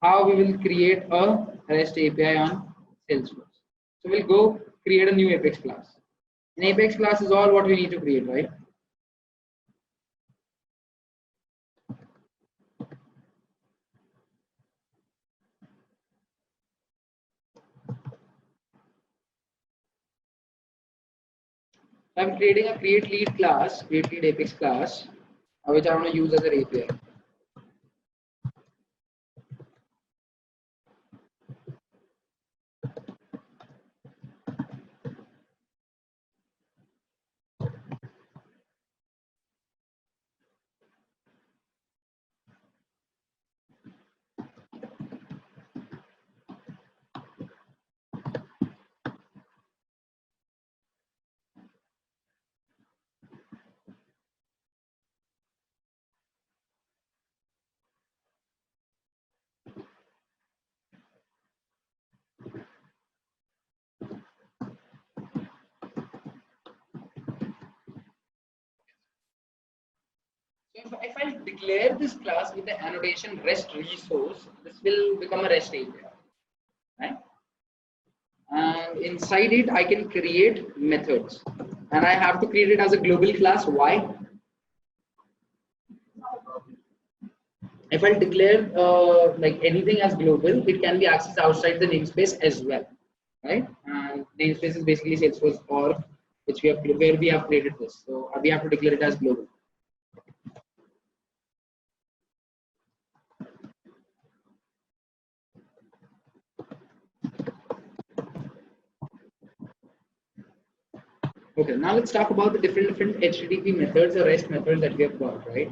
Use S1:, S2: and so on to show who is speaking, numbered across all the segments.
S1: how we will create a REST API on Salesforce. So we'll go create a new Apex class. An Apex class is all what we need to create, right? I'm creating a create lead class, create lead Apex class, which I want to use as an API. So if I declare this class with the annotation REST resource, this will become a REST API, right? And inside it, I can create methods, and I have to create it as a global class. Why? If I declare like anything as global, it can be accessed outside the namespace as well, right? And namespace is basically Salesforce org, which we have where we have created this. So we have to declare it as global. Okay, now let's talk about the different HTTP methods or REST methods that we have got, right?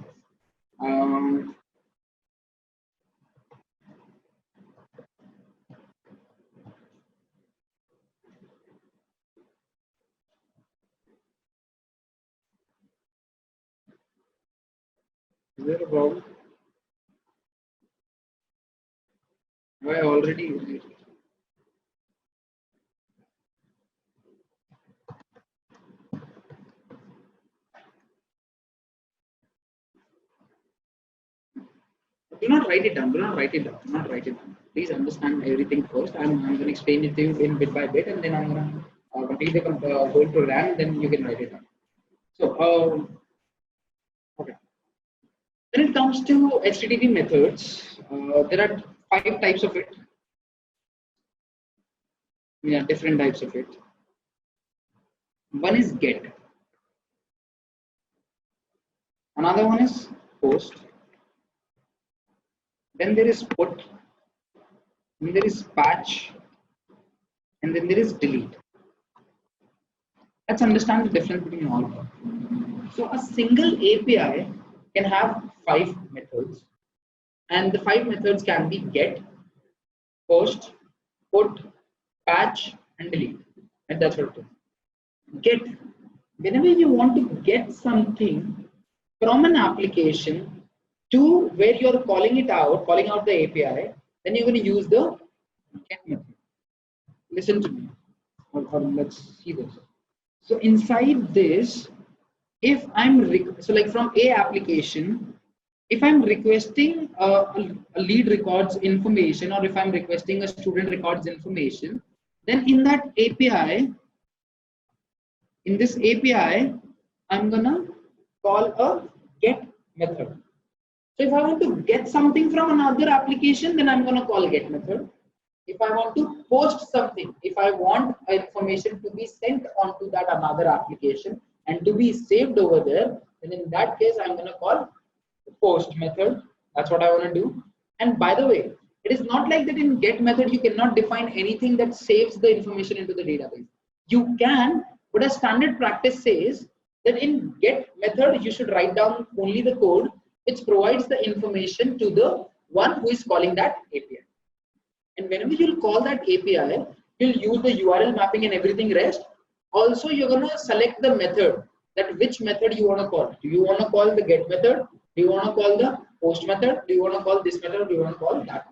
S1: Is there a problem? I already used it. Do not write it down. Do not write it down. Do not write it down. Please understand everything first. I'm going to explain it to you in bit by bit, and then I'm going to complete the whole program. Then you can write it down. So, okay. When it comes to HTTP methods, there are 5 types of it. Yeah, different types of it. One is get. Another one is post. Then there is put. Then there is patch. And then there is delete. Let's understand the difference between all of them. So a single API can have 5 methods, and the 5 methods can be get, post, put, patch, and delete. And that's what it is. Get. Whenever you want to get something from an application to where you're calling out the API, then you're going to use the get method. Listen to me, or let's see this. So inside this, if I'm so like from a application, if I'm requesting a lead records information, or if I'm requesting a student records information, then in that API, in this API, I'm gonna call a get method. So if I want to get something from another application, then I'm gonna call get method. If I want to post something, if I want information to be sent onto that another application and to be saved over there, then in that case, I'm going to call the post method. That's what I want to do. And by the way, it is not like that in get method, you cannot define anything that saves the information into the database. You can, but a standard practice says that in get method, you should write down only the code which provides the information to the one who is calling that API. And whenever you'll call that API, you'll use the URL mapping and everything rest. Also, you're going to select the method, that which method you want to call. Do you want to call the get method? Do you want to call the post method? Do you want to call this method? Do you want to call that?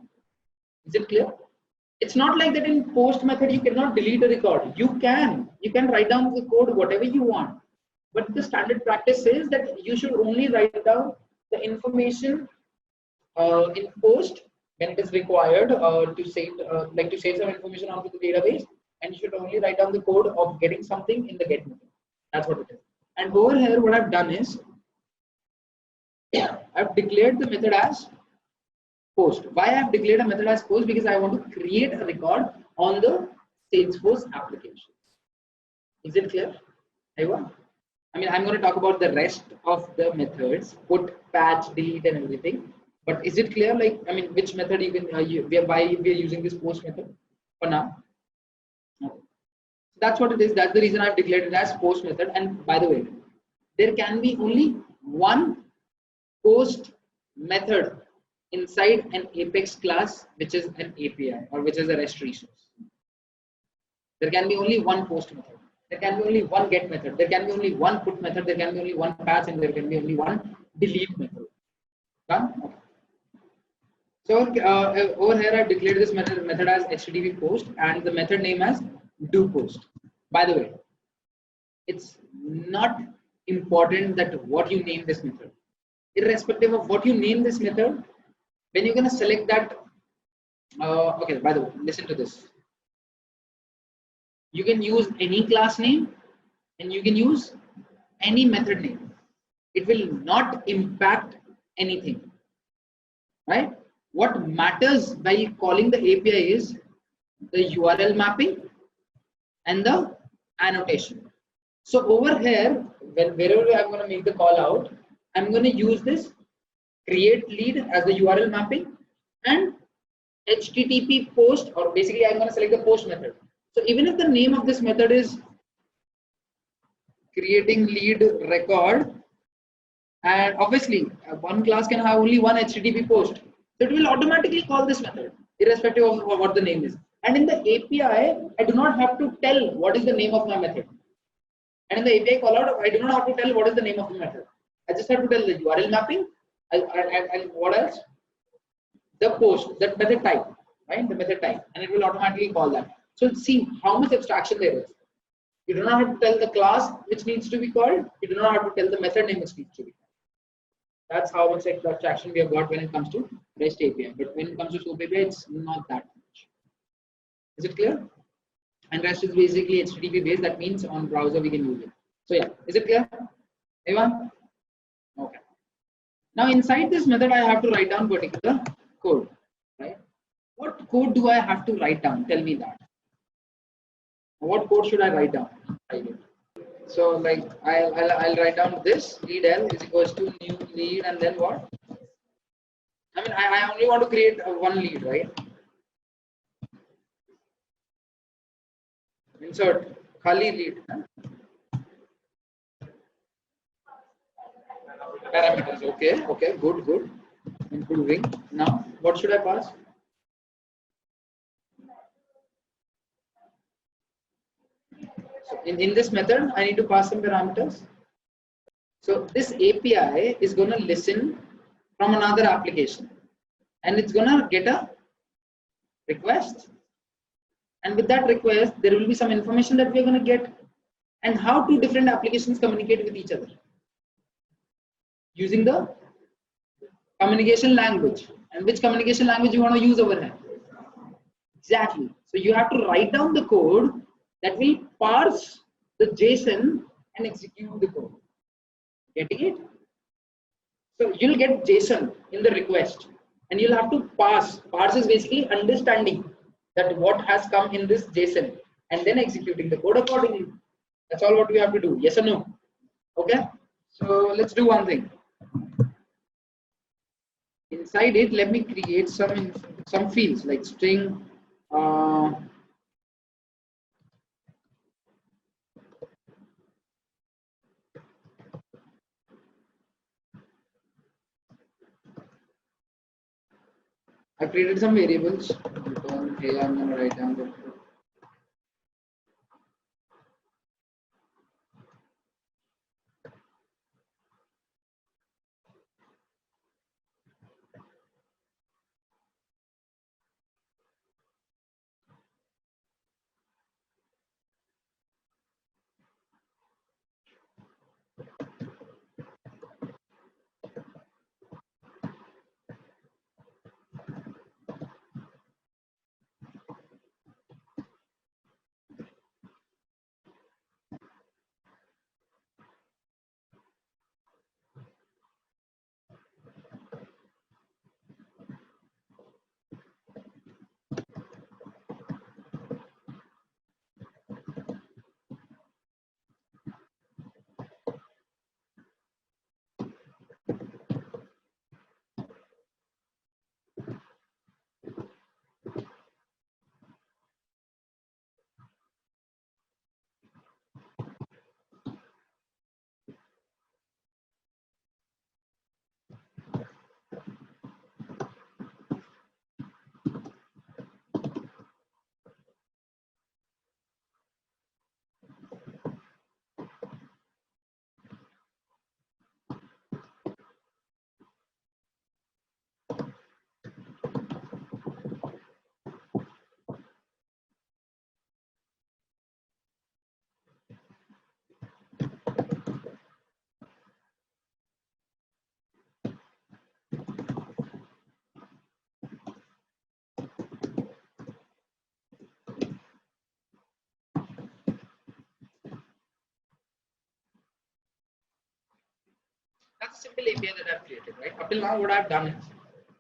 S1: Is it clear? It's not like that in post method, you cannot delete a record. You can write down the code, whatever you want. But the standard practice says that you should only write down the information in post when it is required to save some information onto the database, and you should only write down the code of getting something in the get method. That's what it is. And over here, what I've done is I've declared the method as post. Why I've declared a method as post? Because I want to create a record on the Salesforce application. Is it clear? Everyone? I mean, I'm going to talk about the rest of the methods, put, patch, delete, and everything. But is it clear? Like, I mean, which method you can why we are using this post method for now? Okay. That's what it is. That's the reason I've declared it as post method. And by the way, there can be only one post method inside an Apex class, which is an API or which is a REST resource. There can be only one post method. There can be only one get method. There can be only one put method. There can be only one patch, and there can be only one delete method. Done? Okay. So over here, I've declared this method as HTTP post and the method name as do post. By the way, it's not important that what you name this method. Irrespective of what you name this method, when you're going to select that, okay, by the way, listen to this. You can use any class name and you can use any method name. It will not impact anything, right? What matters by calling the API is the URL mapping and the annotation. So over here, wherever I'm going to make the call out, I'm going to use this create lead as the URL mapping and HTTP post, or basically I'm going to select the post method. So even if the name of this method is creating lead record, and obviously one class can have only one HTTP post, so it will automatically call this method irrespective of what the name is. And in the API, I do not have to tell what is the name of my method. And in the API callout, I do not have to tell what is the name of the method. I just have to tell the URL mapping and what else? The post, that method type, right? The method type, and it will automatically call that. So see how much abstraction there is. You do not have to tell the class which needs to be called. You do not have to tell the method name which needs to be called. That's how much abstraction we have got when it comes to REST API. But when it comes to SOAP API, it's not that much. Is it clear? And REST is basically HTTP based. That means on browser we can use it. So yeah, is it clear? Everyone? Okay. Now inside this method, I have to write down particular code, right? What code do I have to write down? Tell me that. What code should I write down? So like I'll write down this lead L is equals to new lead, and then what? I mean I only want to create one lead, right? Insert khali lead. Parameters. Okay, good. Improving. Now what should I pass? So in this method, I need to pass some parameters. So this API is going to listen from another application, and it's going to get a request. And with that request, there will be some information that we are going to get, and how two different applications communicate with each other using the communication language. And which communication language you want to use over here? Exactly. So you have to write down the code that will parse the JSON and execute the code. Getting it? So you'll get JSON in the request, and you'll have to parse. Parse is basically understanding that what has come in this JSON and then executing the code accordingly. That's all what we have to do. Yes or no? Okay. So let's do one thing. Inside it, let me create some fields like string. I created some variables. Here I'm going to write down the. the simple API that I've created, right? Up till now, what I've done is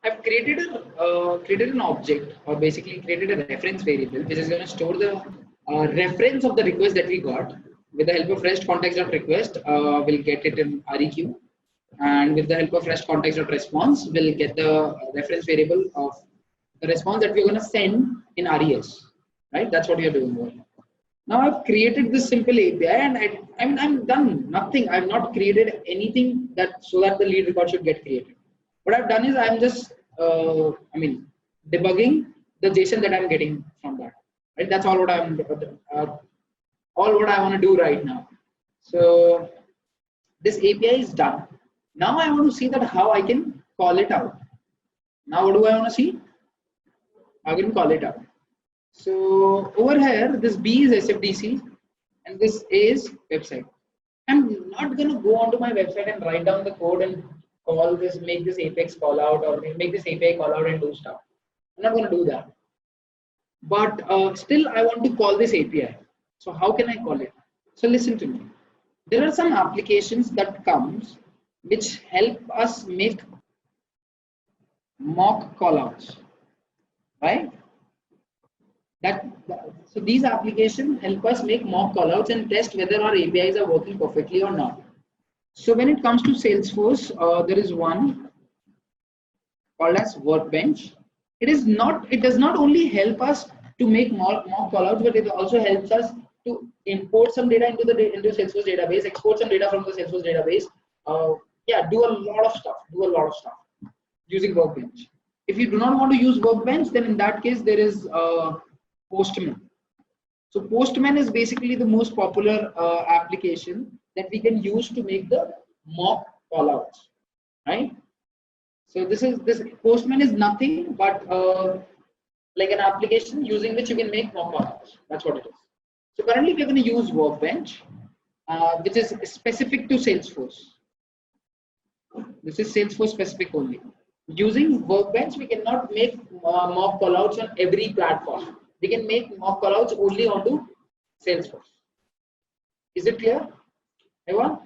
S1: I've created an object, or basically created a reference variable, which is going to store the reference of the request that we got. With the help of REST context.request, we'll get it in REQ, and with the help of REST context.response, we'll get the reference variable of the response that we're going to send in RES, right? That's what you're doing here. Now I've created this simple API, and I'm done. Nothing. I've not created anything so that the lead record should get created. What I've done is I'm just debugging the JSON that I'm getting from that. Right. That's all what I want to do right now. So this API is done. Now I want to see that how I can call it out. Now what do I want to see? I can call it out. So over here, this B is SFDC and this A is website. I'm not going to go onto my website and write down the code and call this, make this Apex call out, or make this API call out and do stuff. I'm not going to do that. But still, I want to call this API. So how can I call it? So listen to me. There are some applications that comes which help us make mock callouts, right? So these applications help us make mock callouts and test whether our APIs are working perfectly or not. So when it comes to Salesforce, there is one called as Workbench. It does not only help us to make mock callouts, but it also helps us to import some data into Salesforce database, export some data from the Salesforce database. Do a lot of stuff using Workbench. If you do not want to use Workbench, then in that case there is Postman. So Postman is basically the most popular application that we can use to make the mock callouts, right? So this Postman is nothing but like an application using which you can make mock callouts. That's what it is. So currently we're going to use Workbench, which is specific to Salesforce. This is Salesforce specific only. Using Workbench, we cannot make mock callouts on every platform. We can make mock callouts only onto Salesforce. Is it clear, everyone?